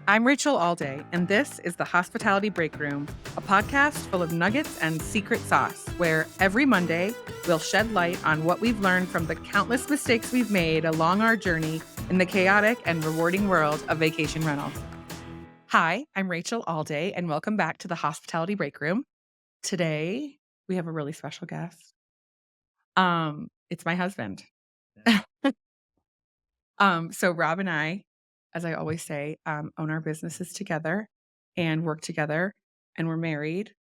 I'm Rachel Alday, and this is the Hospitality Break Room, a podcast full of nuggets and secret sauce, where every Monday we'll shed light on what we've learned from the countless mistakes we've made along our journey in the chaotic and rewarding world of vacation rentals. Hi, I'm Rachel Alday, and welcome back to the Hospitality Break Room. Today, we have a really special guest. It's my husband. So Rob and I, as I always say, own our businesses together and work together, and we're married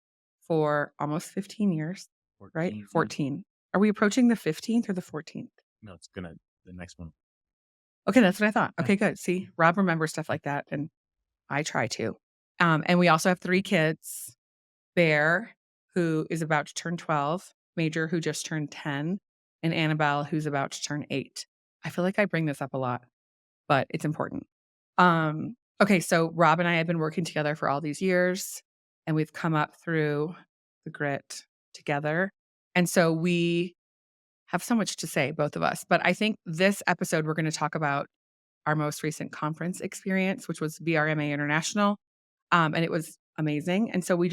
for almost 15 years, right? 14. 14. Are we approaching the 15th or the 14th? No, it's the next one. Okay, that's what I thought. Yeah. Okay, good. See, Rob remembers stuff like that, and I try to. And we also have 3 kids, Bear, who is about to turn 12, Major, who just turned 10, and Annabelle, who's about to turn 8. I feel like I bring this up a lot, but it's important. Okay, so Rob and I have been working together for all these years, and we've come up through the grit together. And so we have so much to say, both of us. But I think this episode, we're going to talk about our most recent conference experience, which was VRMA International. And it was amazing. And so we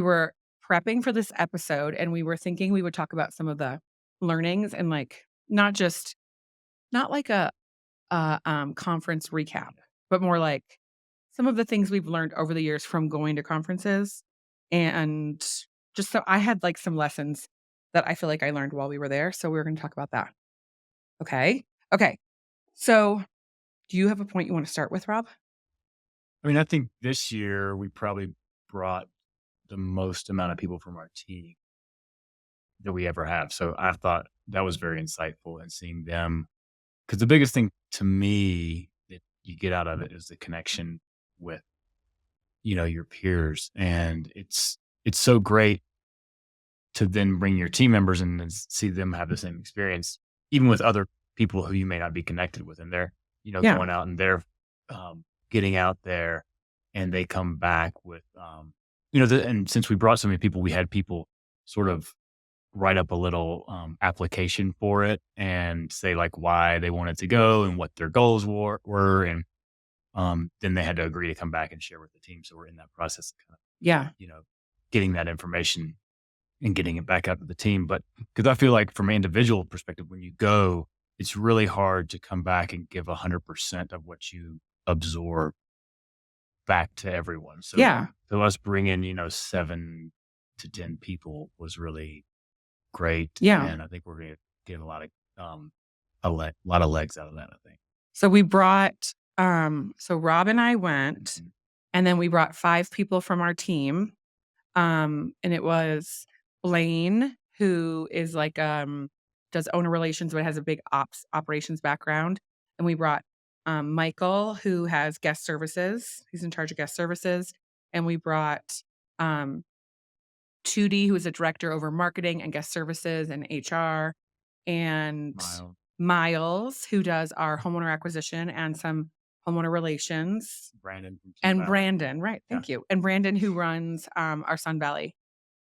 were prepping for this episode, and we were thinking we would talk about some of the learnings and not like a conference recap, but more like some of the things we've learned over the years from going to conferences. And just so I had some lessons that I feel like I learned while we were there. So we're going to talk about that. Okay. Okay. So do you have a point you want to start with, Rob? I mean, I think this year we probably brought the most amount of people from our team that we ever have. So I thought that was very insightful and seeing them, because the biggest thing to me that you get out of it is the connection with, your peers. And it's so great to then bring your team members and then see them have the same experience, even with other people who you may not be connected with. And they're, Yeah. going out and they're getting out there and they come back with, and since we brought so many people, we had people sort of write up a little application for it and say why they wanted to go and what their goals were. And then they had to agree to come back and share with the team. So we're in that process of kind of, Yeah. getting that information and getting it back out to the team. But because I feel like from an individual perspective, when you go, it's really hard to come back and give 100% of what you absorb back to everyone. So, Yeah. so us bringing, 7 to 10 people was really great. Yeah. And I think we're going to get a lot of legs out of that, I think. So we brought, so Rob and I went, Mhm. and then we brought 5 people from our team. And it was Blaine, who is does owner relations, but has a big operations background. And we brought Michael, who has guest services. He's in charge of guest services. And we brought Tootie, who is a director over marketing and guest services and HR. And Miles, who does our homeowner acquisition and some homeowner relations. Brandon. And Brandon, right. Thank you. And Brandon, who runs our Sun Valley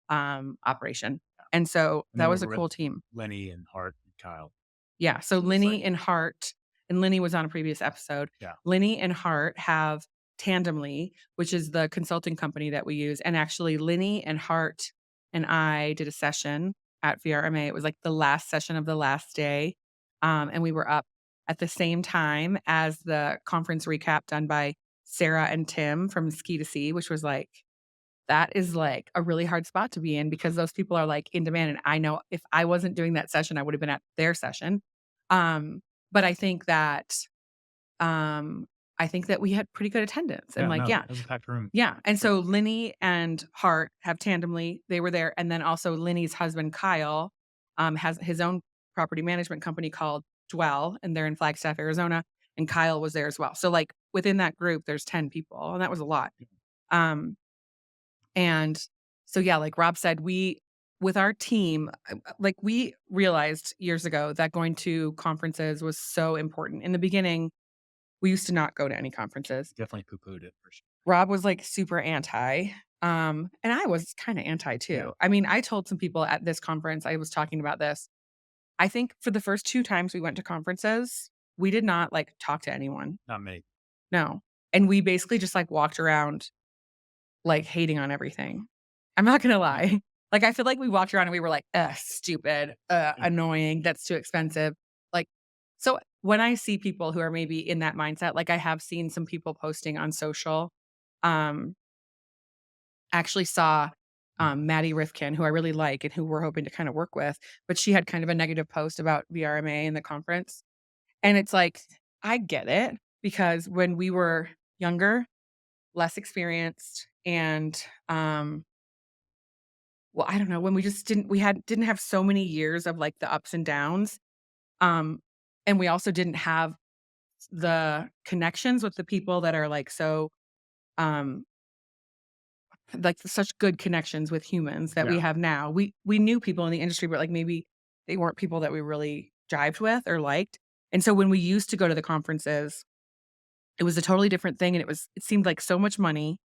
operation. And so that was a cool team. Lenny and Hart and Kyle. Yeah. So Lenny and Hart, and Lenny was on a previous episode. Yeah. Lenny and Hart have Tandemly, which is the consulting company that we use. And actually, Lenny and Hart and I did a session at VRMA. It was like the last session of the last day. And we were up at the same time as the conference recap done by Sarah and Tim from Ski to Sea, which was that is a really hard spot to be in because those people are in demand. And I know if I wasn't doing that session, I would have been at their session. But I think that we had pretty good attendance and it was a packed room. Yeah. And so Lenny and Hart have Tandemly. They were there. And then also Lenny's husband, Kyle, has his own property management company called Dwell, and they're in Flagstaff, Arizona. And Kyle was there as well. So within that group, there's 10 people, and that was a lot. And so, yeah, like Rob said, with our team, we realized years ago that going to conferences was so important. In the beginning, we used to not go to any conferences. Definitely poo-pooed it for sure. Rob was super anti. And I was kind of anti too. Yeah. I mean, I told some people at this conference, I was talking about this. I think for the first 2 times we went to conferences, we did not talk to anyone. Not me. No. And we basically just, like, walked around, like, hating on everything. I'm not gonna Yeah. lie. Like, I feel like we walked around and we were like, "Ugh, stupid, Yeah. annoying, that's too expensive." Like, so when I see people who are maybe in that mindset, like, I have seen some people posting on social, um, actually saw, Maddie Rifkin, who I really like and who we're hoping to kinda work with, but she had kind of a negative post about VRMA and the conference, and it's like, I get it, because when we were younger, less experienced, and, well, I don't know, when we just didn't have so many years of, like, the ups and downs, um, and we also didn't have the connections with the people that are, like, so, um, like, such good connections with humans that we Yeah. have now. We knew people in the industry, but, like, maybe they weren't people that we really jived with or liked, and so when we used to go to the conferences, it was a totally different thing, and it seemed like so much money,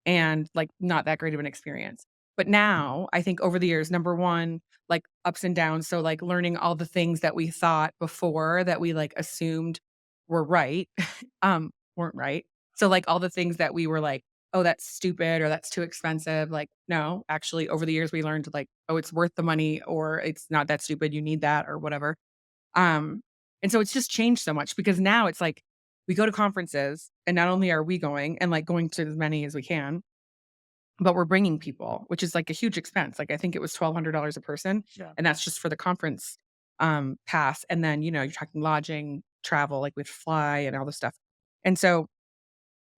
and, like, not that great of an experience. But now, I think over the years, number 1, like, ups and downs, so, like, learning all the things that we thought before that we, like, assumed were right, weren't right. So, like, all the things that we were like, "Oh, that's stupid," or "That's too expensive," like, no, actually, over the years, we learned, like, "Oh, it's worth the money," or "It's not that stupid, you need that," or whatever. Um, and so it's just changed so much because now it's like, we go to conferences, and not only are we going and, like, going to as many as we can, but we're bringing people, which is, like, a huge expense. Like, I think it was $1,200 a person, Yeah. and that's just for the conference, pass, and then, you're talking lodging, travel, like, we'd fly and all this stuff. And so,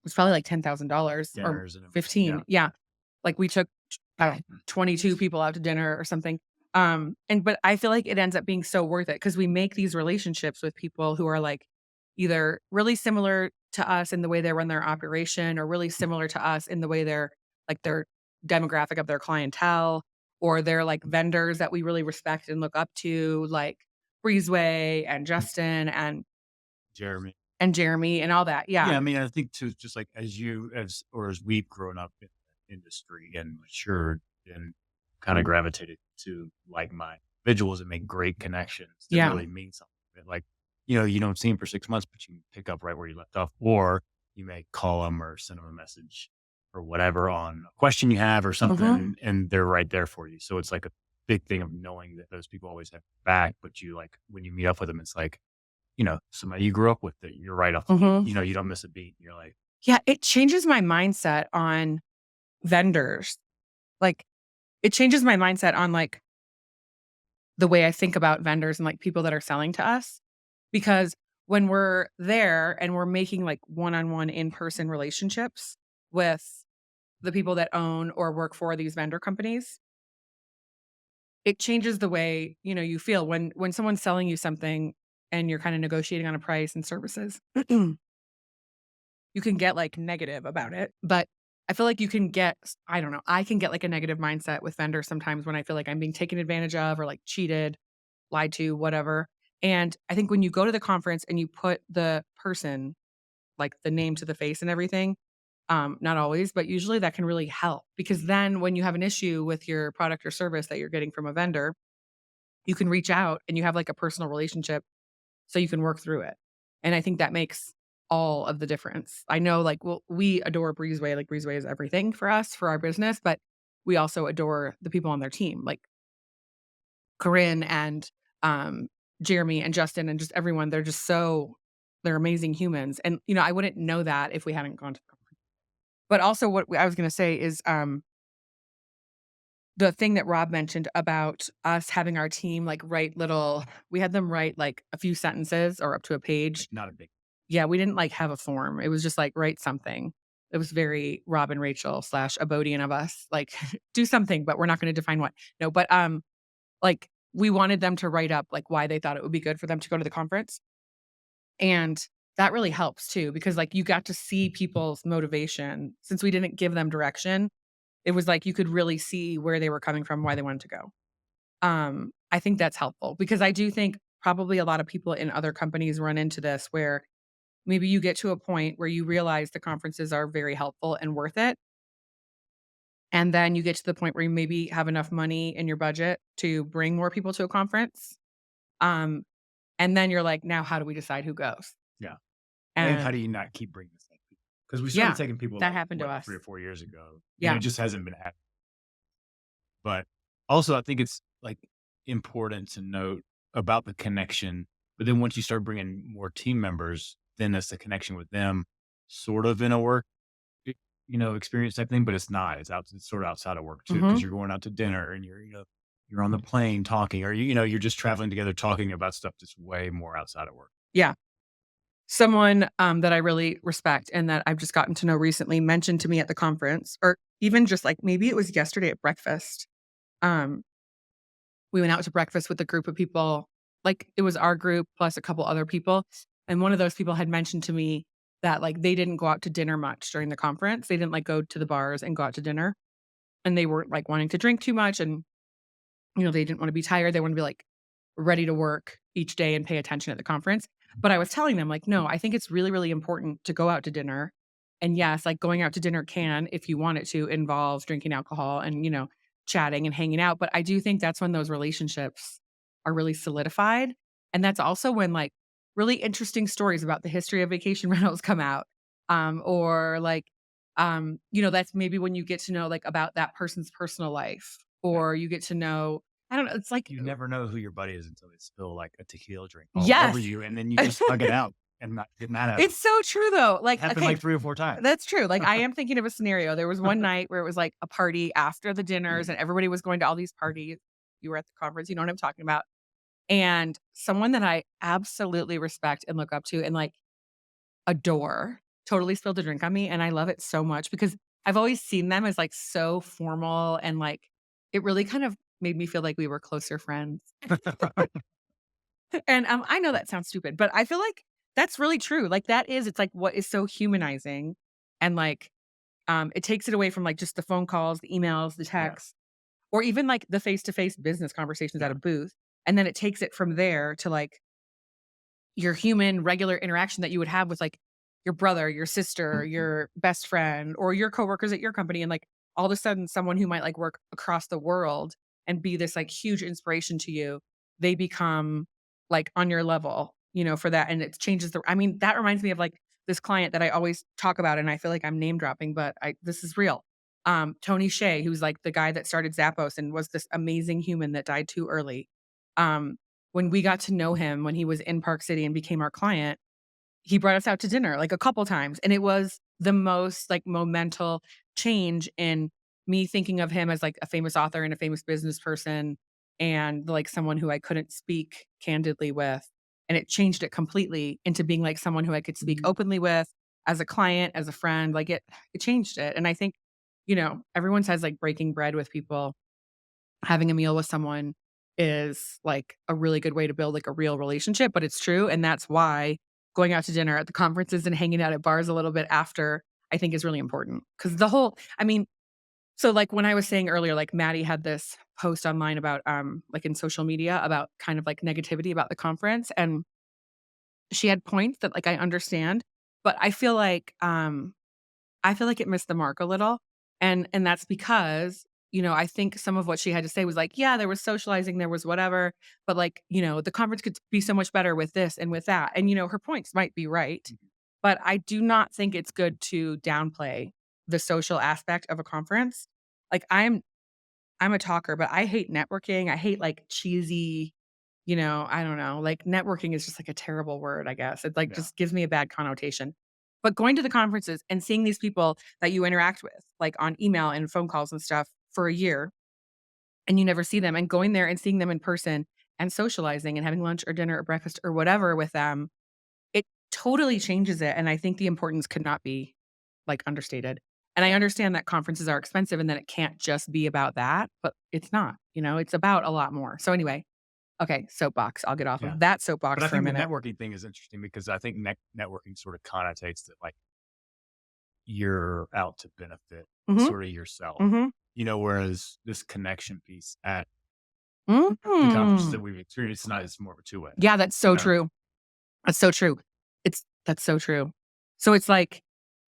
it's probably, like, $10,000 or Dinners and everything. 15, Yeah. yeah. Like, we took, I don't know, 22 people out to dinner or something, and but I feel like it ends up being so worth it because we make these relationships with people who are, like, either really similar to us in the way they run their operation or really similar to us in the way their demographic of their clientele, or they're, like, vendors that we really respect and look up to, like Breezeway and Justin Jeremy. and Jeremy and all that, yeah. Yeah, I mean, I think too, just like as we've grown up in the industry and matured and kind of gravitated to like-minded individuals and make great connections that Yeah. really mean something. Like, you don't see them for 6 months, but you can pick up right where you left off, or you may call them or send them a message or whatever on a question you have or Mhm. something, and they're right there for you. So it's like a big thing of knowing that those people always have your back, but you like when you meet up with them, it's like somebody you grew up with that you're right off, Mhm. you don't miss a beat. You're like, Yeah, it changes my mindset on vendors. Like, it changes my mindset on, like, the way I think about vendors and, like, people that are selling to us, because when we're there and we're making, like, one-on-one in-person relationships with the people that own or work for these vendor companies, it changes the way, you feel when someone's selling you something and you're kinda negotiating on a price and services. You can get, like, negative about it, but I feel like you can get I don't know, I can get, like, a negative mindset with vendors sometimes when I feel like I'm being taken advantage of or, like, cheated, lied to, whatever, and I think when you go to the conference and you put the person, like, the name to the face and everything, not always, but usually that can really help because then when you have an issue with your product or service that you're getting from a vendor, you can reach out and you have, like, a personal relationship so you can work through it. And I think that makes all of the difference. I know, like, well, we adore Breezeway, like, Breezeway is everything for us, for our business, but we also adore the people on their team, like Corinne and, um, Jeremy and Justin and just everyone. They're amazing humans, and, I wouldn't know that if we hadn't gone to the conference. But also what I was gonna say is, the thing that Rob mentioned about us having our team, like, we had them write, like, a few sentences or up to a like page. not a big. Yeah, we didn't, like, have a form. It was just, like, write something. It was very Rob and Rachel slash Abodian of us, like, do something, but we're not gonna define what. No, but, like, we wanted them to write up, like, why they thought it would be good for them to go to the conference, and that really helps too because, like, you got to see people's motivation. Since we didn't give them direction, it was like you could really see where they were coming from, why they wanted to go. I think that's helpful because I do think probably a lot of people in other companies run into this where maybe you get to a point where you realize the conferences are very helpful and worth it, and then you get to the point where you maybe have enough money in your budget to bring more people to a conference, um, and then you're like, "Now how do we decide who goes?" Yeah. And how And do you not keep bringing the same people? because we started Yeah, taking people, that like, happened to what, 3 us. or 4 years ago, and it Yeah. just hasn't been hap but, also, I think it's, like, important to note about the connection, but then once you start bringing more team members, then it's the connection with them, sort of in a work, e experience type thing, but it's not. It's sort of outside of work too, because 'cause Mhm. you're going out to dinner and you're on the plane talking, or, you're just traveling together talking about stuff that's way more outside of work. Yeah. Someone, that I really respect and that I've just gotten to know recently mentioned to me at the conference, or even just, like, maybe it was yesterday at breakfast. Um, we went out to breakfast with a group of people, like, it was our group plus a couple other people, and one of those people had mentioned to me that, like, they didn't go out to dinner much during the conference. They didn't, like, go to the bars and go out to dinner, and they weren't, like, wanting to drink too much, and, they didn't wanna be tired. They wanna be, like, ready to work each day and pay attention at the conference. But I was telling them, like, "No, I think it's really, really important to go out to dinner." And yes, like, going out to dinner can, if you want it to, involve drinking alcohol and, chatting and hanging out. But I do think that's when those relationships are really solidified. And that's also when, like, really interesting stories about the history of vacation rentals come out. Or like, that's maybe when you get to know, like, about that person's personal life, Yeah. or you get to know, I don't know, it's like, You never know who your buddy is until they spill, like, a tequila drink all over yes. you, and then you just hug it out and not get mad at It's them. so true though. Like, Happened, okay, like, 3 or 4 times. that's true. Like, I am thinking of a scenario. There was one night where it was like a party after the dinners and everybody was going to all these parties. You were at the conference, you know what I'm talking about. And someone that I absolutely respect and look up to and, like, adore totally spilled a drink on me, and I love it so much because I've always seen them as, like, so formal and, like, it really kind of made me feel like we were closer friends. And, I know that sounds stupid, but I feel like that's really true. Like, it's like what is so humanizing and, like, it takes it away from, like, just the phone calls, the emails, the Yeah, texts, or even, like, the face-to-face business conversations at yeah. a booth, and then it takes it from there to, like, your human, regular interaction that you would have with, like, your brother, your sister, your best friend, or your coworkers at your company, and, like, all of a sudden, someone who might, like, work across the world and be this, like, huge inspiration to you, they become, like, on your level, for that, and it changes the I mean, that reminds me of, like, this client that I always talk about, and I feel like I'm name dropping, but this is real. Tony Hsieh, who's, like, the guy that started Zappos and was this amazing human that died too early. Um, when we got to know him when he was in Park City and became our client, he brought us out to dinner, like, a couple times, and it was the most, like, momental change in me thinking of him as, like, a famous author and a famous business person and, like, someone who I couldn't speak candidly with, and it changed it completely into being, like, someone who I could speak openly with as a client, as a friend, like, it changed it, and I think, everyone says, like, breaking bread with people, having a meal with someone is, like, a really good way to build, like, a real relationship, but it's true, and that's why going out to dinner at the conferences and hanging out at bars a little bit after, I think is really important. Because I mean, so, like, when I was saying earlier, like, Maddie had this post online about, like, in social media about kind of, like, negativity about the conference, and she had points that, like, I understand, but I feel like it missed the mark a little, and that's because, I think some of what she had to say was like, "Yeah, there was socializing, there was whatever, but, like, the conference could be so much better with this and with that." And, her points might be right, but I do not think it's good to downplay the social aspect of a conference. Like, I'm a talker, but I hate networking. I hate, like, cheesy, I don't know, like, networking is just, like, a terrible word, I guess. It, like, Yeah. just gives me a bad connotation. But going to the conferences and seeing these people that you interact with, like, on email and phone calls and stuff for a year, and you never see them, and going there and seeing them in person and socializing and having lunch or dinner or breakfast or whatever with them, it totally changes it, and I think the importance could not be, like, understated. And I Yeah. understand that conferences are expensive and that it can't just be about that, but it's not, it's about a lot more. So anyway, okay, soapbox. I'll get off Yeah. of that But soapbox I for a think the minute. networking thing is interesting because I think networking sort of connotates that, like, you're out to benefit Mhm, sort of yourself, mhm. whereas this connection piece at the conferences Mm. that we've experienced tonight is more of a two-way, Yeah, that's you so know? true. That's so true. That's so true. So it's like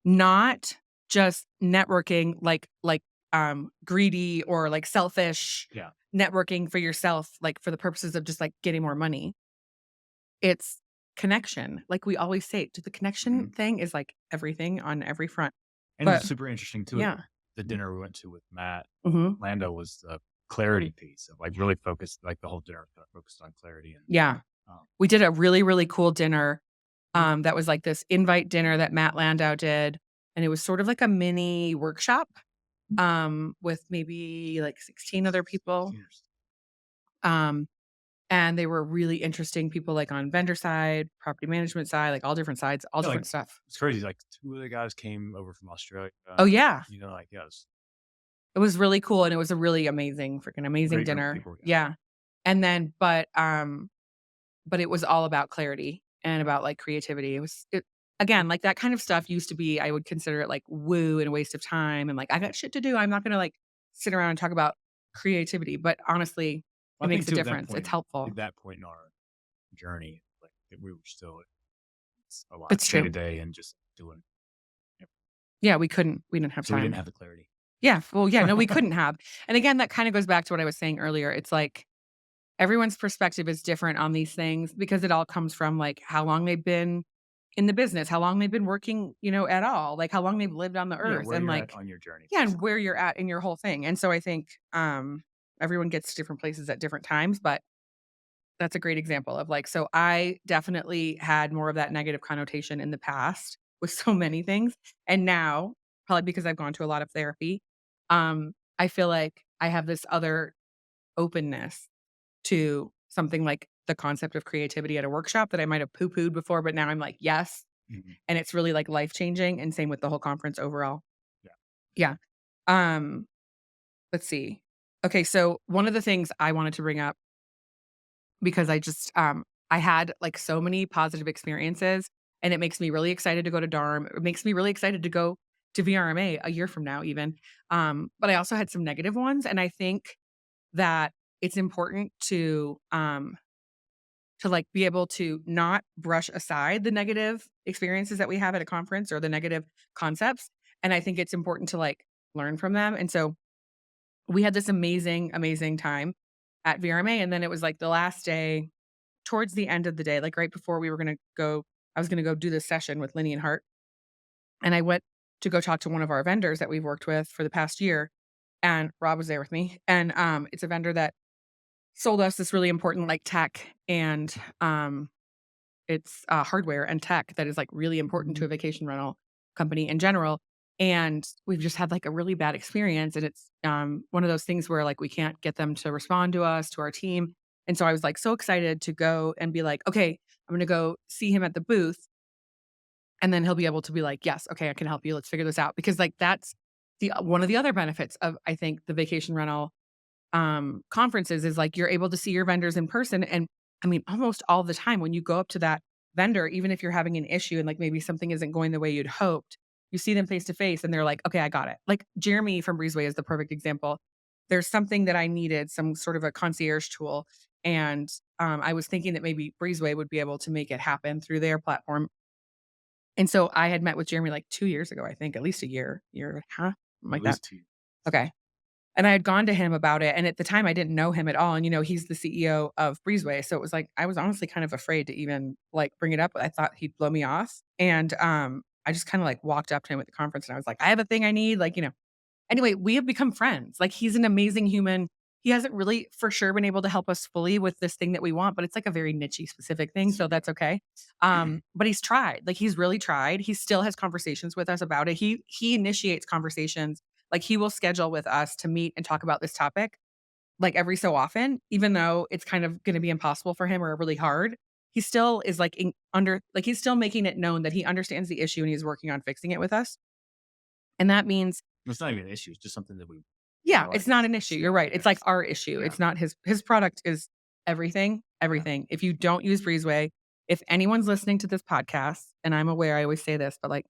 not just networking greedy or like selfish Yeah. networking for yourself, like for the purposes of just like getting more money. It's connection. Like we always say, the connection Mhm. thing is like everything on every front. And it was But super interesting too, yeah. the dinner we went to with Matt, Mhm. Lando was the clarity piece of, like, really focused, like, the whole dinner kinda focused on clarity and, Yeah. um We did a really, really cool dinner. That was like this invite dinner that Matt Landau did, and it was sort of like a mini workshop, with maybe like 16 other people. 16 or s Um, and they were really interesting people like on vendor side, property management side, like all different sides, all yeah, like, different stuff. it's crazy, like, 2 of the guys came over from Australia, Oh, yeah. like, yeah, it was It was really cool, and it was a really amazing, freaking amazing great group of dinner. people we got. Yeah. And then but it was all about clarity and about, like, creativity. It again, like, that kind of stuff used to be I would consider it, like, woo and a waste of time and, like, I got shit to do. I'm not gonna, like, sit around and talk about creativity, but honestly, I it think makes a too difference. It's helpful. at that point in our journey, like, that we were still a lot It's day true. to day and just doing yep, Yeah, we didn't have so we didn't time. have the clarity. Yeah, well, yeah, no, we couldn't have. And again, that kinda goes back to what I was saying earlier. It's like everyone's perspective is different on these things because it all comes from, like, how long they've been in the business, how long they've been working, at all, like, how long they've lived on the Yeah, earth where and, you're at like on your journey, yeah, and basically. where you're at in your whole thing, and so I think, everyone gets to different places at different times, but that's a great example of, like so I definitely had more of that negative connotation in the past with so many things, and now, probably because I've gone to a lot of therapy, I feel like I have this other openness to something like the concept of creativity at a workshop that I might have poo-pooed before, but now I'm like, "Yes," Mhm. and it's really, like, life-changing, and same with the whole conference overall. Yeah. Yeah. Um, let's see. Okay, so one of the things I wanted to bring up because I had, like, so many positive experiences, and it makes me really excited to go to DARM. It makes me really excited to go to VRMA a year from now even. But I also had some negative ones, and I think that it's important to, like, be able to not brush aside the negative experiences that we have at a conference or the negative concepts, and I think it's important to, like, learn from them, and so we had this amazing, amazing time at VRMA, and then it was, like, the last day towards the end of the day, like, right before we were gonna go I was gonna go do this session with Linny and Hart, and I went to go talk to one of our vendors that we've worked with for the past year, and Rob was there with me, and, it's a vendor that sold us this really important, like, tech and, it's, hardware and tech that is, like, really important to a vacation rental company in general, and we've just had, like, a really bad experience, and it's, one of those things where, like, we can't get them to respond to us, to our team, and so I was, like, so excited to go and be like, "Okay, I'm gonna go see him at the booth," and then he'll be able to be like, "Yes, okay, I can help you, let's figure this out," because, like, that's the one of the other benefits of, I think, the vacation rental conferences is like you're able to see your vendors in person. And I mean, almost all the time when you go up to that vendor, even if you're having an issue and like maybe something isn't going the way you'd hoped, you see them face to face and they're like, okay, I got it. Like Jeremy from Breezeway is the perfect example. There's something that I needed, some sort of a concierge tool. And I was thinking that maybe Breezeway would be able to make it happen through their platform. And so I had met with Jeremy like 2 years ago, I think, at least a year and a half, something At like that. least 2 Okay. And I had gone to him about it, and at the time, I didn't know him at all, and, he's the CEO of Breezeway, so it was like, I was honestly kind of afraid to even, like, bring it up. I thought he'd blow me off, and, I just kinda, like, walked up to him at the conference, and I was like, "I have a thing I need," Anyway, we have become friends, like, he's an amazing human. He hasn't really, for sure, been able to help us fully with this thing that we want, but it's, like, a very niche-y specific thing, so that's okay. But he's tried, like, he's really tried. He still has conversations with us about it. He initiates conversations, like, he will schedule with us to meet and talk about this topic, like, every so often, even though it's kind of gonna be impossible for him or really hard. He still is, like, he's still making it known that he understands the issue and he's working on fixing it with us, and that means It's not even an issue, it's just something that we yeah, like it's not an to issue, see you're out right, there. it's like our issue, Yeah, it's not his product is everything, yeah. everything. If you don't use Breezeway, if anyone's listening to this podcast, and I'm aware I always say this, but, like,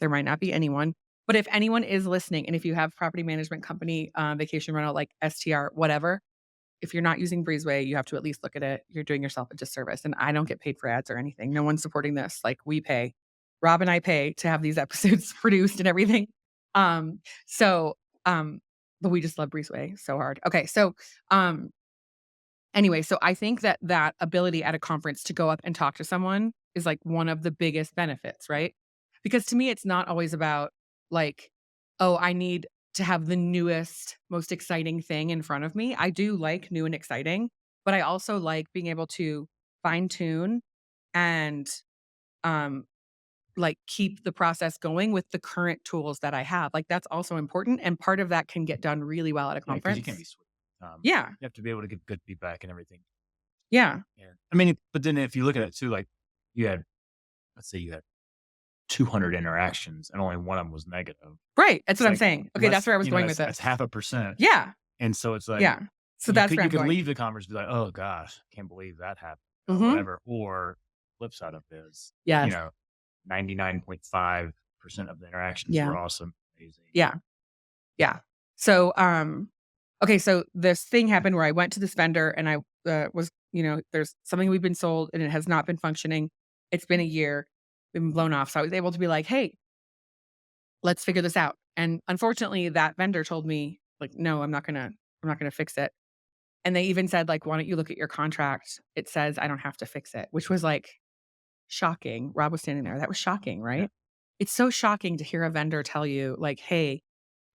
there might not be anyone, but if anyone is listening, and if you have property management company, vacation rental, like STR, whatever, if you're not using Breezeway, you have to at least look at it. You're doing yourself a disservice, and I don't get paid for ads or anything. No one's supporting this, like, we pay. Rob and I pay to have these episodes produced and everything. Um, so, um, but we just love Breezeway so hard. Okay, so, um, Anyway, so I think that that ability at a conference to go up and talk to someone is, like, one of the biggest benefits, right? Because to me, it's not always about, like, "Oh, I need to have the newest, most exciting thing in front of me." I do like new and exciting, but I also like being able to fine-tune and, um, like, keep the process going with the current tools that I have. Like, that's also important, and part of that can get done really well at a Yeah, because you can't be conference. swayed. Yeah, You have to be able to give good feedback and everything. yeah. Yeah. I mean, but then if you look at it too, like you had, let's say you had 200 interactions and only one of them was negative. Right, that's It's what I'm like saying. Okay, that's less, where I was going with that's this. half a percent. Yeah, And so it's like yeah. So that's where you I'm could going. leave the conference and be like, oh gosh, can't believe that happened or Mhm. whatever. Or flip side of it is, Yes. 99.5% of the interactions Yeah, were awesome, amazing. yeah, yeah. So, okay, so this thing happened where I went to this vendor and I, was there's something we've been sold and it has not been functioning. It's been a year, been blown off. So I was able to be like, "Hey, let's figure this out." And unfortunately, that vendor told me, like, "No, I'm not gonna fix it." And they even said, like, "Why don't you look at your contract? It says I don't have to fix it," which was, like, shocking. Rob was standing there. That was shocking, Yeah. right? It's so shocking to hear a vendor tell you, like, "Hey,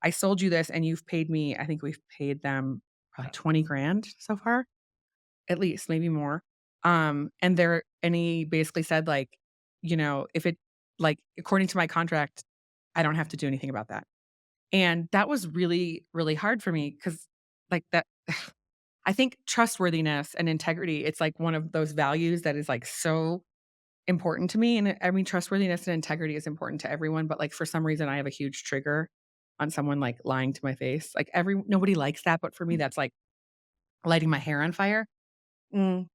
I sold you this and you've paid me." I think we've paid them probably Yeah. 20 grand so far, at least, maybe more. And he basically said, like, if it like, according to my contract, I don't have to do anything about that. And that was really, really hard for me because, like, that I think trustworthiness and integrity, it's like one of those values that is, like, so important to me, and I mean, trustworthiness and integrity is important to everyone, but, like, for some reason, I have a huge trigger on someone, like, lying to my face. Like, nobody likes that, but for me, that's like lighting my hair on fire. Mm.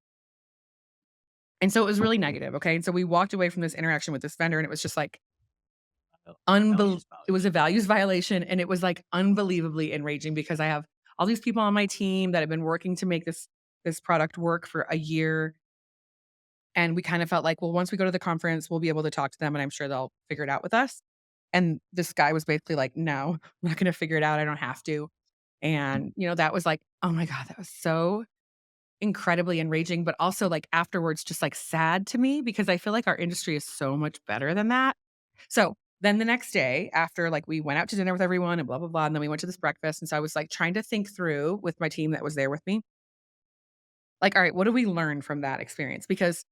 And so it was really negative, okay? And so we walked away from this interaction with this vendor, and it was just like Values it was a violation. values violation, and it was, like, unbelievably enraging because I have all these people on my team that have been working to make this product work for a year. And we kind of felt like, well, once we go to the conference, we'll be able to talk to them and I'm sure they'll figure it out with us. And this guy was basically like, no, I'm not going to figure it out. I don't have to. And, that was like, oh my God, that was so incredibly enraging, but also like afterwards, just like sad to me because I feel like our industry is so much better than that. So then the next day, after like we went out to dinner with everyone and blah, blah, blah. And then we went to this breakfast. And so I was like trying to think through with my team that was there with me, like, all right, what do we learn from that experience? Because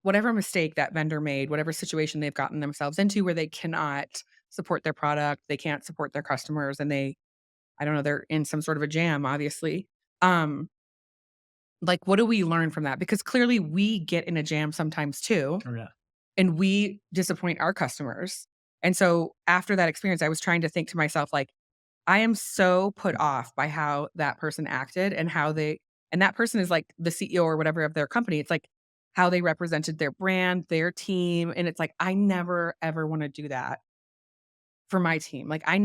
whatever mistake that vendor made, whatever situation they've gotten themselves into where they cannot support their product, they can't support their customers, and I don't know, they're in some sort of a jam, obviously. Um, like, what do we learn from that? Because clearly we get in a jam sometimes too, Oh, yeah. and we disappoint our customers. And so after that experience, I was trying to think to myself, like, I am so put off by how that person acted and and that person is like the CEO or whatever of their company. It's like how they represented their brand, their team, and it's like, I never ever wanna do that for my team. Like, I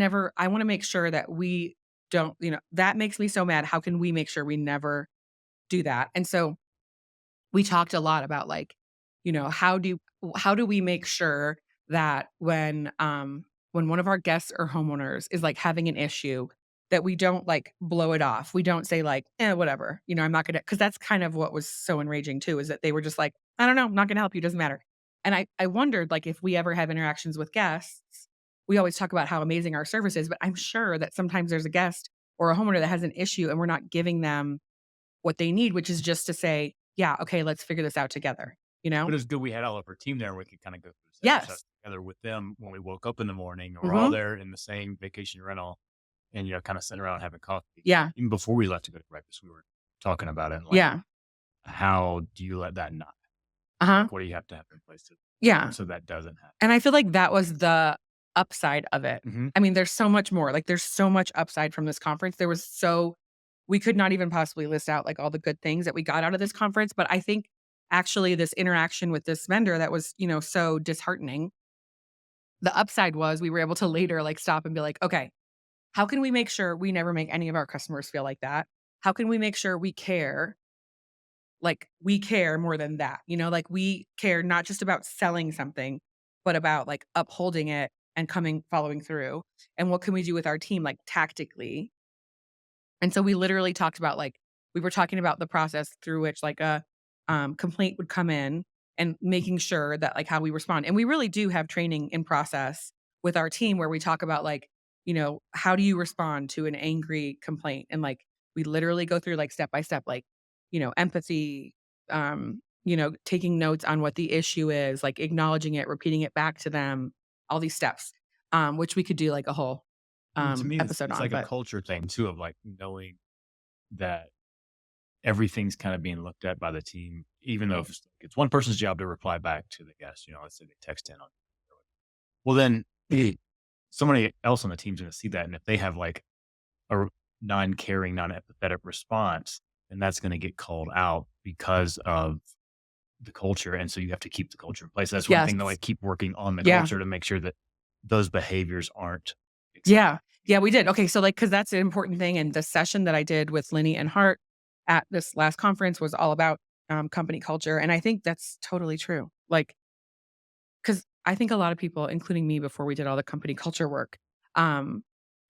wanna make sure that we don't that makes me so mad. How can we make sure we never do that? And so we talked a lot about like, how do we make sure that when one of our guests or homeowners is like having an issue that we don't like blow it off. We don't say like, whatever, I'm not gonna because that's kind of what was so enraging too, is that they were just like, I don't know, I'm not gonna help you, doesn't matter. And I wondered like if we ever have interactions with guests, we always talk about how amazing our service is, but I'm sure that sometimes there's a guest or a homeowner that has an issue and we're not giving them what they need, which is just to say, "Yeah, okay, let's figure this out together," you know? But it was good we had all of our team there, and we could kinda go through this exercise Yes. together with them when we woke up in the morning, and we're all Mhm. there in the same vacation rental and, kinda sitting around having coffee. Yeah. Even before we left to go to breakfast, we were talking about it, and, like, Yeah. how do you let that not Uh-huh. like, what do you have to have in place to Yeah. so that doesn't happen? And I feel like that was the upside of it. Mhm. I mean, there's so much more, like, there's so much upside from this conference. We could not even possibly list out, like, all the good things that we got out of this conference, but I think actually this interaction with this vendor that was, so disheartening, the upside was we were able to later, like, stop and be like, "Okay, how can we make sure we never make any of our customers feel like that? How can we make sure we care, like, we care more than that?" Like, we care not just about selling something, but about, like, upholding it and following through, and what can we do with our team, like, tactically? And so we literally talked about, like, we were talking about the process through which like a complaint would come in and making sure that like how we respond. And we really do have training in process with our team where we talk about like, how do you respond to an angry complaint? And like we literally go through like step by step, like, empathy, taking notes on what the issue is, like acknowledging it, repeating it back to them, all these steps, which we could do like a whole And to me, episode it's on. like a But culture thing too of like knowing that everything's kind of being looked at by the team, even though if it's one person's job to reply back to the guest, let's say they text in on, well, then somebody else on the team's going to see that. And if they have like a non-caring, non-empathetic response, then that's going to get called out because of the culture. And so you have to keep the culture in place. That's one yes, thing to like keep working on the yeah, culture to make sure that those behaviors aren't accepted. yeah, yeah, we did. Okay, so like because that's an important thing. And the session that I did with Lenny and Hart at this last conference was all about company culture, and I think that's totally true. Like, because I think a lot of people, including me, before we did all the company culture work, um,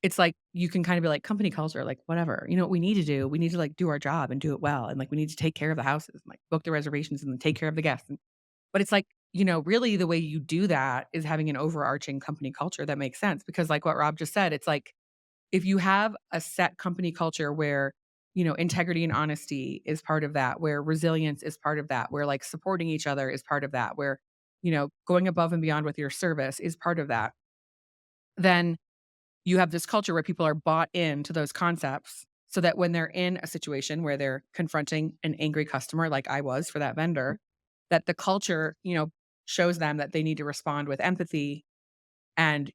it's like you can kind of be like company culture, like whatever. You know what we need to do? We need to like do our job and do it well, and like we need to take care of the houses, and, like book the reservations, and then take care of the guests. But it's like, really the way you do that is having an overarching company culture that makes sense because like what Rob just said, it's like if you have a set company culture where, integrity and honesty is part of that, where resilience is part of that, where like supporting each other is part of that, where, going above and beyond with your service is part of that, then you have this culture where people are bought into those concepts so that when they're in a situation where they're confronting an angry customer, like I was for that vendor, that the culture, shows them that they need to respond with empathy and,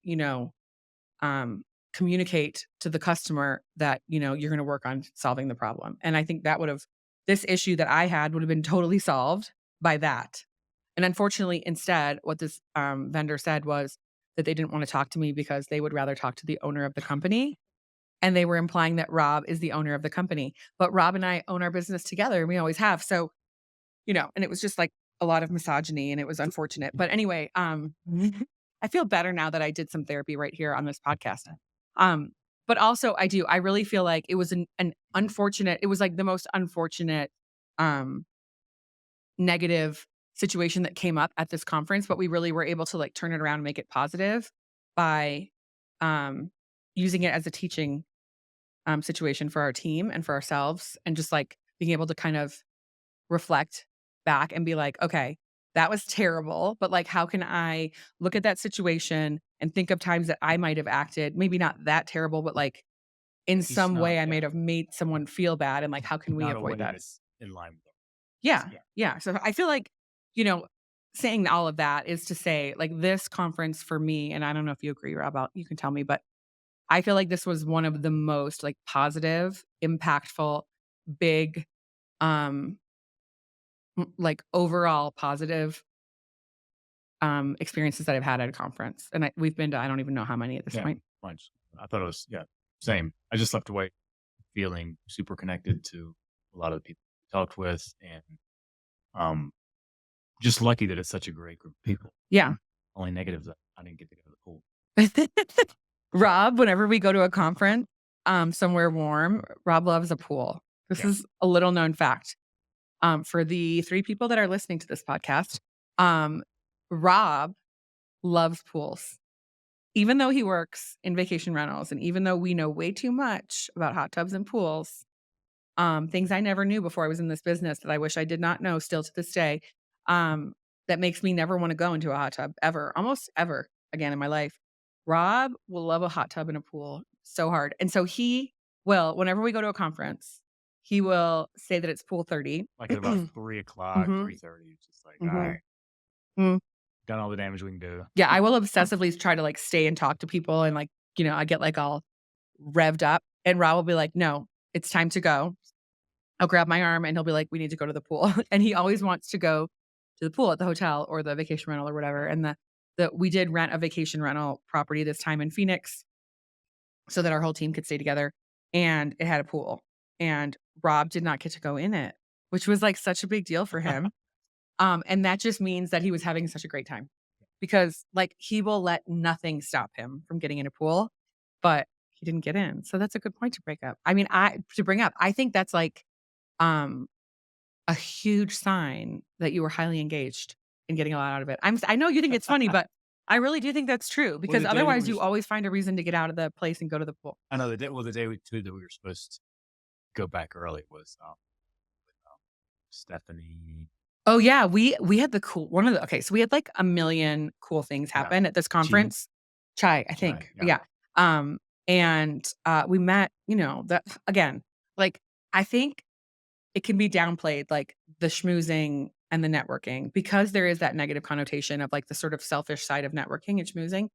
um, communicate to the customer that, you're gonna work on solving the problem. And I think that would've this issue that I had would have been totally solved by that. And unfortunately, instead, what this, vendor said was that they didn't wanna talk to me because they would rather talk to the owner of the company, and they were implying that Rob is the owner of the company. But Rob and I own our business together, and we always have. So, and it was just, like, a lot of misogyny, and it was unfortunate. But anyway, I feel better now that I did some therapy right here on this podcast. Um, but also I really feel like it was an unfortunate it was, like, the most unfortunate, um, negative situation that came up at this conference, but we really were able to, like, turn it around and make it positive by, um, using it as a teaching, situation for our team and for ourselves and just, like, being able to kind of reflect back and be like, "Okay, that was terrible, but, like, how can I look at that situation and think of times that I might have acted, maybe not that terrible, but, like, in Just some not, way I yeah, might have made someone feel bad, and, like, how can we not a avoid way that?" that's in line with them. Yeah, Yeah. yeah, so I feel like, you know, saying all of that is to say, like, this conference for me, and I don't know if you agree, Rob, you can tell me, but I feel like this was one of the most, like, positive, impactful, big, um, like, overall positive experiences that I've had at a conference, and we've been to I don't even know how many at this Yeah. point. Bunch. I thought it was, yeah, same. I just left away feeling super connected to a lot of the people we talked with and um just lucky that it's such a great group of people. Yeah. Only negative that I didn't get to go to the pool. Rob, whenever we go to a conference, somewhere warm, Rob loves a pool. This Yeah. is a little known fact. For the 3 people that are listening to this podcast, um, Rob loves pools. Even though he works in vacation rentals and even though we know way too much about hot tubs and pools, things I never knew before I was in this business that I wish I did not know still to this day, um, that makes me never wanna go into a hot tub ever, almost ever again in my life. Rob will love a hot tub and a pool so hard, and so he will whenever we go to a conference, he will say that it's pool 30. Like at about 3 o'clock, Mhm, 3:30, it's just like, all mhm, right, mm. done all the damage we can do. Yeah, I will obsessively try to, like, stay and talk to people and, like, I get, like, all revved up, and Rob will be like, "No, it's time to go." I'll grab my arm, and he'll be like, "We need to go to the pool." And he always wants to go to the pool at the hotel or the vacation rental or whatever, and the we did rent a vacation rental property this time in Phoenix so that our whole team could stay together, and it had a pool, and Rob did not get to go in it, which was, like, such a big deal for him, and that just means that he was having such a great time because, like, he will let nothing stop him from getting in a pool, but he didn't get in, so that's a good point to break up. I mean, I to bring up, I think that's, like um, a huge sign that you were highly engaged and getting a lot out of it. I know you think it's funny, but I really do think that's true Well, because the day that otherwise we you always find a reason to get out of the place and go to the pool. I know the day we too that we were supposed to go back early was, with, Stephanie. Oh, yeah, we had the cool one of the okay, so we had, like, a million cool things Yeah. happen at this Chi conference. Chai, I Chai, think, yeah. yeah, um, and, we met, that again, like, I think it can be downplayed, like, the schmoozing and the networking because there is that negative connotation of, like, the sort of selfish side of networking and schmoozing,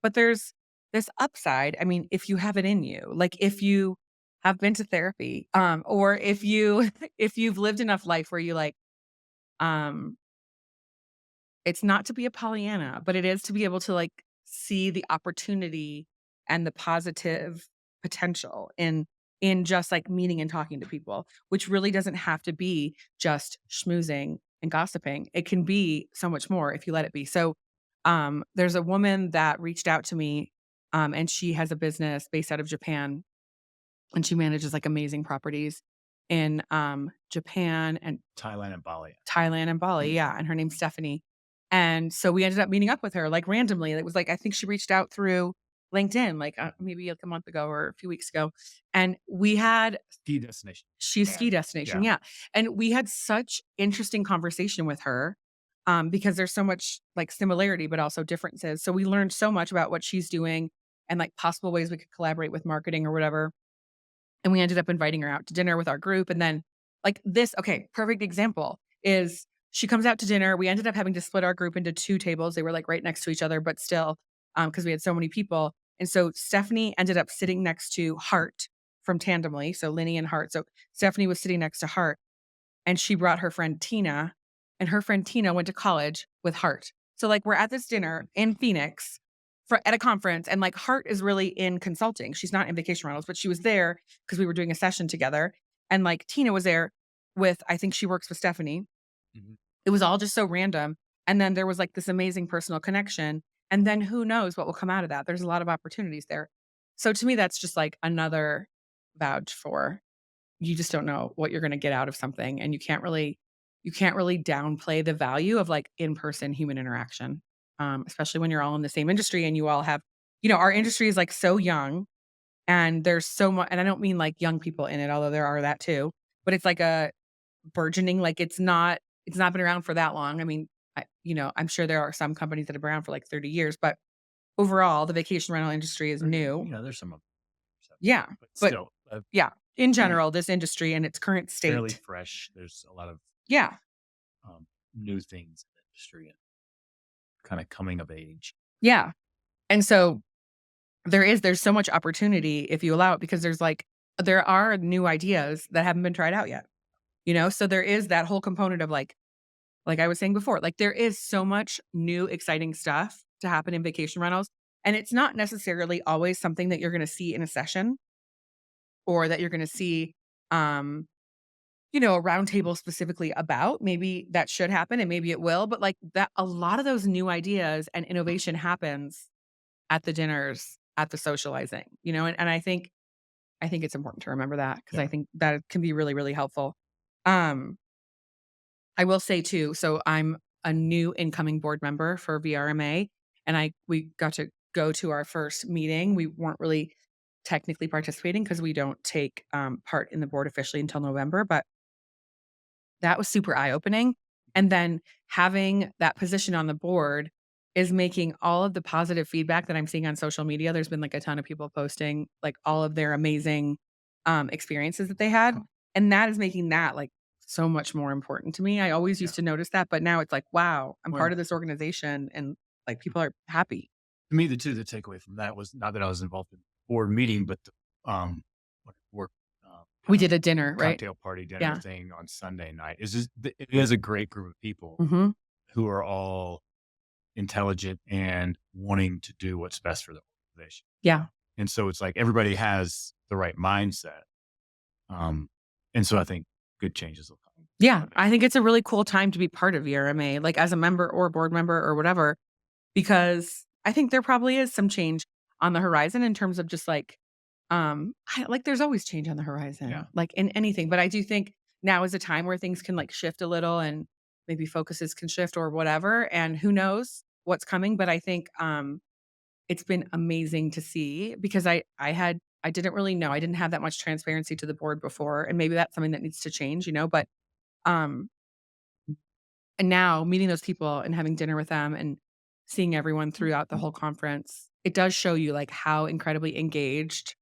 but there's this upside, I mean, if you have it in you, like, if you have been to therapy, or if you if you've lived enough life where you, like, um it's not to be a Pollyanna, but it is to be able to, like, see the opportunity and the positive potential in just, like, meeting and talking to people, which really doesn't have to be just schmoozing and gossiping. It can be so much more if you let it be. So, there's a woman that reached out to me, and she has a business based out of Japan, and she manages, like, amazing properties in, Japan and Thailand and Bali. Thailand and Bali, yeah, and her name's Stephanie. And so we ended up meeting up with her, like, randomly. It was like I think she reached out through LinkedIn, like, maybe like a month ago or a few weeks ago, and we had Ski destination. she's ski destination, Yeah. yeah, and we had such interesting conversation with her, because there's so much, like, similarity, but also differences. So we learned so much about what she's doing and, like, possible ways we could collaborate with marketing or whatever. And we ended up inviting her out to dinner with our group, and then, like, this okay, perfect example is she comes out to dinner, we ended up having to split our group into 2 tables, they were, like, right next to each other, but still, because we had so many people, and so Stephanie ended up sitting next to Hart from Tandemly, so Linny and Hart, so Stephanie was sitting next to Hart, and she brought her friend Tina, and her friend Tina went to college with Hart. So, like, we're at this dinner in Phoenix for at a conference, and, like, Hart is really in consulting. She's not in vacation rentals, but she was there because we were doing a session together, and, like, Tina was there with I think she works with Stephanie. Mhm. It was all just so random, and then there was, like, this amazing personal connection, and then who knows what will come out of that. There's a lot of opportunities there. So to me, that's just, like, another vouch for you just don't know what you're gonna get out of something, and you can't really downplay the value of, like, in-person human interaction, especially when you're all in the same industry and you all have our industry is, like, so young, and there's so much. And I don't mean, like, young people in it, although there are that too, but it's like a burgeoning, like, it's not been around for that long. I mean, I'm sure there are some companies that have been around for, like, 30 years, but overall, the vacation rental industry is new. There's some of so Yeah, but but still, yeah, in general, this industry in its current fairly state. fresh. There's a lot of, Yeah. new things in the industry and kinda coming of age. Yeah. And so there's so much opportunity if you allow it because there are new ideas that haven't been tried out yet, So there is that whole component of like I was saying before, like there is so much new exciting stuff to happen in vacation rentals. And it's not necessarily always something that you're going to see in a session or that you're going to see um a roundtable specifically about. Maybe that should happen and maybe it will, but like that a lot of those new ideas and innovation happens at the dinners, at the socializing, and I think it's important to remember that because I Yeah. think that can be really, really helpful. Um, I will say too, so I'm a new incoming board member for VRMA, and we got to go to our first meeting. We weren't really technically participating because we don't take part in the board officially until November, but that was super eye-opening, and then having that position on the board is making all of the positive feedback that I'm seeing on social media. There's been, like, a ton of people posting, like, all of their amazing, experiences that they had, and that is making that, like, so much more important to me. I always Yeah. used to notice that, but now it's like, "Wow, I'm part Well, of this organization," and, like, people are happy. to me, the takeaway from that was not that I was involved in the board meeting, but the, work, We kind of did a dinner, right? cocktail party dinner Yeah. thing on Sunday night. It is a great group of people Mhm. who are all intelligent and wanting to do what's best for the organization. Yeah. And so it's like everybody has the right mindset. Um, and so I think good changes will come Yeah, out of it. I think it's a really cool time to be part of VRMA, like, as a member or board member or whatever. Because I think there probably is some change on the horizon in terms of just like, there's always change on the Yeah. horizon, like in anything. But I do think now is a time where things can, like, shift a little and maybe focuses can shift or whatever, and who knows what's coming, but I think, it's been amazing to see because I didn't really know. I didn't have that much transparency to the board before, and maybe that's something that needs to change, but, um, and now meeting those people and having dinner with them and seeing everyone throughout the whole conference, it does show you, like, how incredibly engaged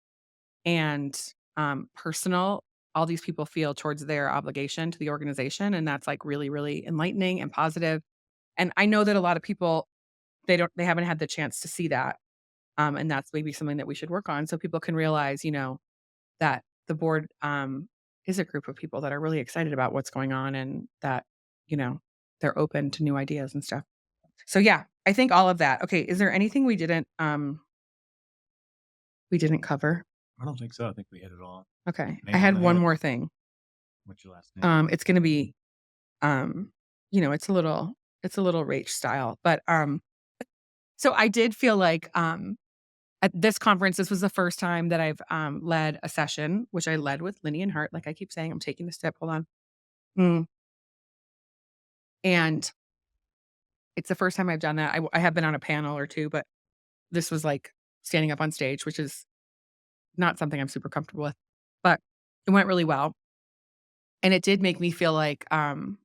and, personal all these people feel towards their obligation to the organization, and that's, like, really, really enlightening and positive, and I know that a lot of people, they haven't had the chance to see that, and that's maybe something that we should work on so people can realize, that the board, is a group of people that are really excited about what's going on and that, you know, they're open to new ideas and stuff. So, yeah, I think all of that. Okay, is there anything we didn't cover? I don't think so. I think we hit it all. Okay, I Nail on had the one head. more thing. What's your last name? It's gonna be, um, it's a little Rach style, but, so I did feel like, at this conference, this was the first time that I've, led a session, which I led with Linny and Hart, like I keep saying, I'm taking the step, hold on. Mm, and it's the first time I've done that. I have been on a panel or 2, but this was, like, standing up on stage, which is not something I'm super comfortable with, but it went really well, and it did make me feel like I'm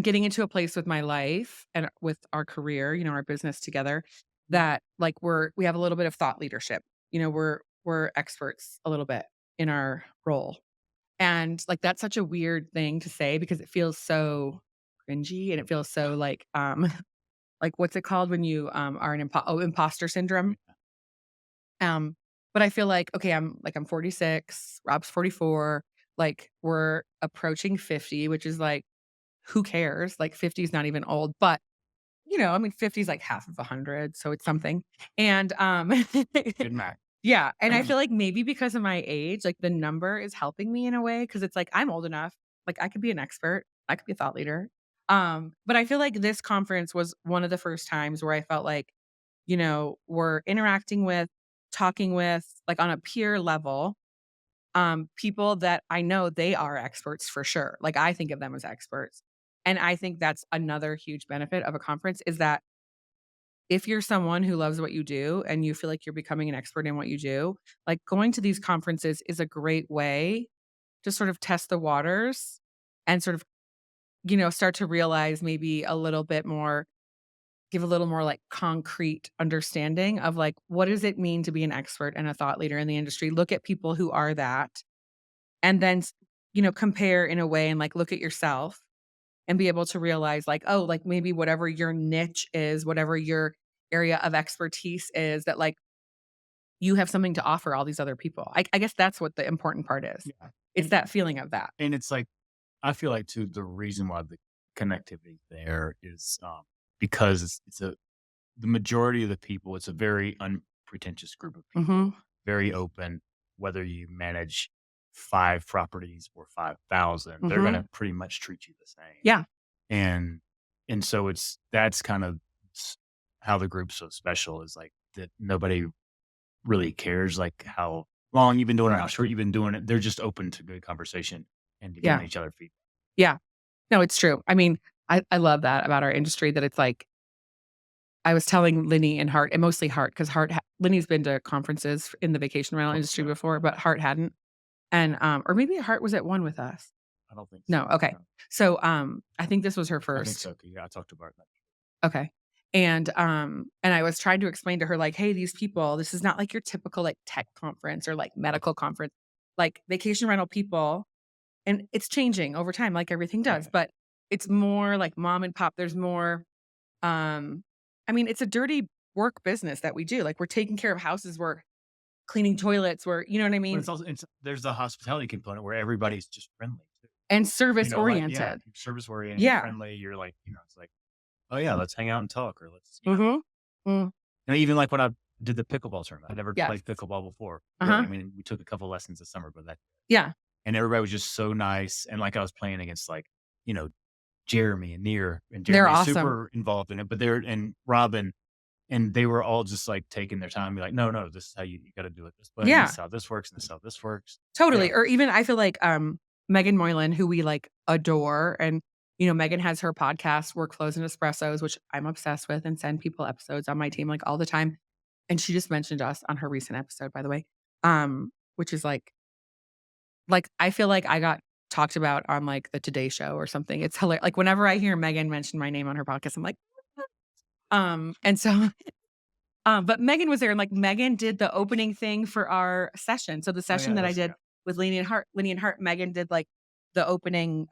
getting into a place with my life and with our career, our business together that, like, we have a little bit of thought leadership. We're experts a little bit in our role. And, like, that's such a weird thing to say because it feels so cringy and it feels so like, like, what's it called when you, are imposter syndrome? Um, but I feel like, okay, I'm 46, Rob's 44, like, we're approaching 50, which is like, who cares? Like, 50 is not even old, but, I mean, 50 is like half of 100, so it's something. And, Good Mac. yeah, and I feel like maybe because of my age, like, the number is helping me in a way because it's like, I'm old enough, like, I could be an expert, I could be a thought leader. But I feel like this conference was one of the first times where I felt like, we're interacting with, talking with, like, on a peer level, people that I know they are experts for sure. Like, I think of them as experts. And I think that's another huge benefit of a conference is that if you're someone who loves what you do and you feel like you're becoming an expert in what you do, like, going to these conferences is a great way to sort of test the waters and sort of, start to realize maybe a little bit more, give a little more, like, concrete understanding of, like, what does it mean to be an expert and a thought leader in the industry? Look at people who are that, and then, compare in a way and, like, look at yourself and be able to realize, like, oh, like, maybe whatever your niche is, whatever your area of expertise is, that, like, you have something to offer all these other people. I guess that's what the important part is. Yeah. It's that feeling of that. And it's like, I feel like too, the reason why the connectivity there is, because the majority of the people, it's a very unpretentious group of people, Mhm. very open, whether you manage 5 properties or 5,000, they're gonna Mhm. pretty much treat you the same. Yeah. And so that's kind of how the group's so special is like that nobody really cares like how long you've been doing it, how short you've been doing it. They're just open to good conversation and to giving Yeah. each other feedback. Yeah. No, it's true. I mean, I love that about our industry that it's like I was telling Linny and Hart, and mostly Hart, because Linny's been to conferences in the vacation rental Oh, industry yeah. before, but Hart hadn't. And, or maybe Hart was at one with us. I don't think so. No, okay. No, So, I think this was her I think first. so. 'Cause, yeah, I talked to Bart. Okay. And I was trying to explain to her, like, "Hey, these people, this is not like your typical, like, tech conference or, like, medical conference. Like, vacation rental people," and it's changing over time like everything does, Yeah. but it's more like mom and pop. There's more, um I mean, it's a dirty work business that we do. Like, we're taking care of houses, we're cleaning toilets, we're, you know what I But mean? it's there's the hospitality component where everybody's just friendly too. And service Like, yeah, oriented. you're service oriented, you're Yeah. friendly, you're like, it's like, "Oh, yeah, let's hang out and talk," or let's, Mhm. Mm. even like when I did the pickleball tournament, I never Yes. played pickleball before, really. Uh-huh. I mean, we took a couple lessons this summer, but Yeah. and everybody was just so nice, and, like, I was playing against, like, you know, Jeremy and Near, and They're Jeremy is awesome. super involved in it, but they're and Robin, and they were all just, like, taking their time, be like, "No, no, this is how you gotta do it this way, and this Yeah. is how this works, and this is how this works." Yeah. Totally. Or even I feel like, Megan Moylan, who we, like, adore, and, Megan has her podcast, Workflows and Espressos, which I'm obsessed with and send people episodes on my team, like, all the time, and she just mentioned us on her recent episode, by the way, which is I feel like I got talked about on, like, the Today Show or something. It's hilarious. Like, whenever I hear Megan mention my name on her podcast, I'm like, and so but Megan was there, and, like, Megan did the opening thing for our session. So the Oh, session yeah, that I that's did yeah. with Lenny and Hart, Megan did, like, the opening,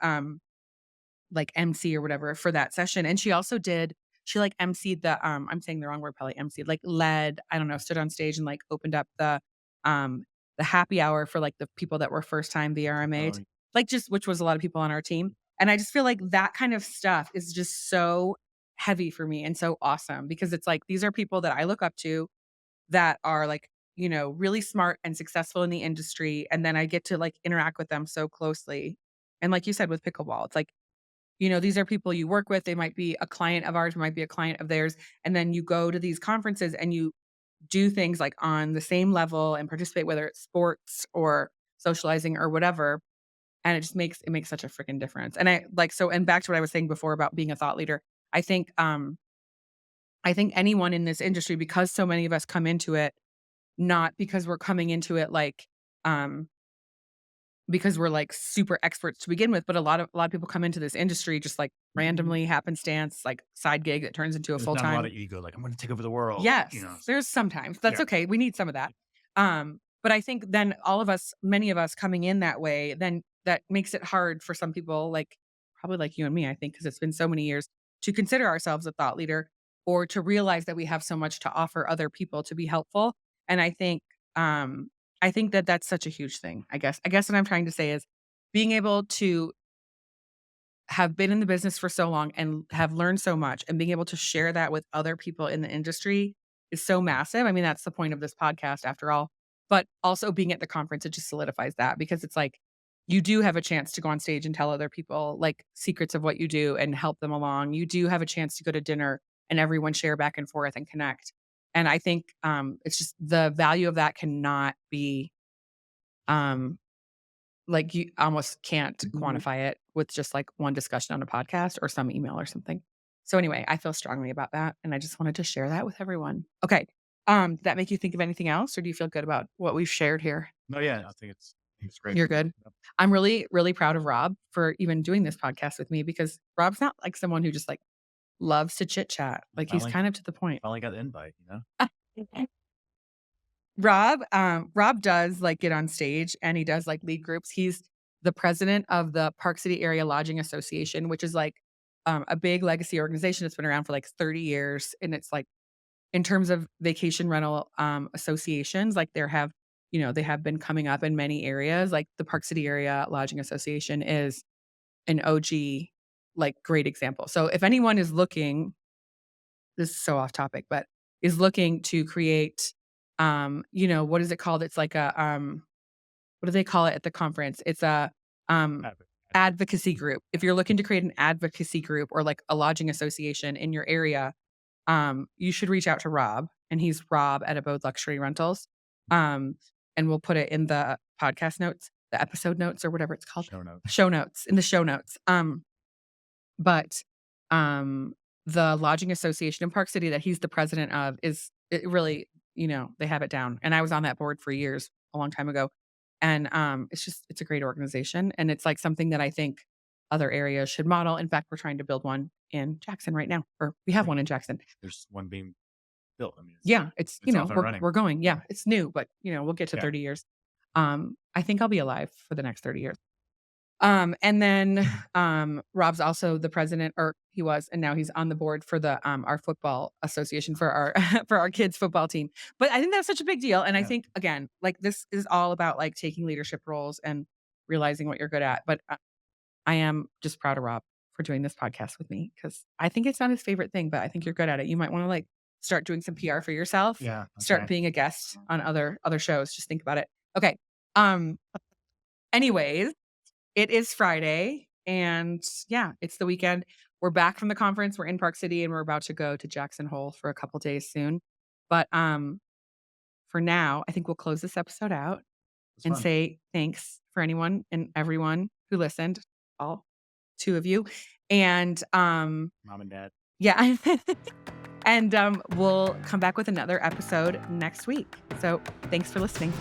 like, MC or whatever for that session, and she, like, MC'd I'm saying the wrong word, probably MC'd, like, led, I don't know, stood on stage and, like, opened up um, the happy hour for, like, the people that were first time Oh, VRMA'd, like, just which was a lot of people on our team, and I just feel like that kind of stuff is just so heavy for me and so awesome because it's like, these are people that I look up to that are, like, really smart and successful in the industry, and then I get to, like, interact with them so closely, and like you said with pickleball, it's like, these are people you work with. They might be a client of ours, might be a client of theirs. And then you go to these conferences and you do things like on the same level and participate, whether it's sports or socializing or whatever. And it makes such a freaking difference. And and back to what I was saying before about being a thought leader. I think I think anyone in this industry, because so many of us come into it, not because we're coming into it um because we're, like, super experts to begin with, but a lot of people come into this industry just, like, randomly, happenstance, like, side gig that turns into a there's not a lot full-time. of ego, like, "I'm gonna take over the world," Yes, there's sometimes, that's Yeah. okay, we need some of that. But I think then many of us coming in that way, then that makes it hard for some people, like, probably like you and me, I think, because 'cause it's been so many years, to consider ourselves a thought leader or to realize that we have so much to offer other people to be helpful, and um, I think that that's such a huge thing, I guess what I'm trying to say is being able to have been in the business for so long and have learned so much and being able to share that with other people in the industry is so massive. I mean, that's the point of this podcast after all. But also being at the conference, it just solidifies that because it's like you do have a chance to go on stage and tell other people like secrets of what you do and help them along. You do have a chance to go to dinner and everyone share back and forth and connect. And I think it's just the value of that cannot be um like, you almost can't quantify it with just, like, one discussion on a podcast or some email or something. So, anyway, I feel strongly about that, and I just wanted to share that with everyone. Okay, did that make you think of anything else, or do you feel good about what we've shared here? No, yeah, I think it's great. You're good? Yep. I'm really, really proud of Rob for even doing this podcast with me because Rob's not, like, someone who just, like, loves to chit chat. Like, he's Finally kind of to the point. finally got the invite, Rob does, like, get on stage, and he does, like, lead groups. He's the president of the Park City Area Lodging Association, which is, like, a big legacy organization that's been around for, like, 30 years, and it's, like, in terms of vacation rental, associations, like, they have been coming up in many areas, like, the Park City Area Lodging Association is an OG, like, great example. So, if anyone is looking, this is so off topic, but is looking to create, what is it called? It's like what do they call it at the conference? It's a um, Advocate. advocacy group. If you're looking to create an advocacy group or like a lodging association in your area, you should reach out to Rob, and he's Rob at Abode Luxury Rentals. Um, and we'll put it in the podcast notes, the episode notes, or whatever it's called, Show notes. show notes in the show notes. But, um, the lodging association in Park City that he's the president of is it really, they have it down, and I was on that board for years, a long time ago, and, it's a great organization, and it's, like, something that I think other areas should model. In fact, we're trying to build one in Jackson right now, or we have Great. one in Jackson. There's one being built. I mean, Yeah, it's, it's off and running. we're going. Yeah, it's new, but, we'll get to Yeah. 30 years. I think I'll be alive for the next 30 years. And then, Rob's also the president, or he was, and now he's on the board for our football association for our for our kids' football team. But I think that's such a big deal, and I Yeah. think, again, like, this is all about, like, taking leadership roles and realizing what you're good at. But, I am just proud of Rob for doing this podcast with me because I think it's not his favorite thing, but I think you're good at it. You might wanna, like, start doing some PR for yourself, Yeah, start okay. being a guest on other shows, just think about it. Okay, um, anyways, it is Friday, and yeah, it's the weekend. We're back from the conference, we're in Park City, and we're about to go to Jackson Hole for a couple days soon. But, for now, I think we'll close this episode out It's and fun. say thanks for anyone and everyone who listened, all 2 of you. And, Mom and dad. yeah. And, we'll come back with another episode next week. So, thanks for listening.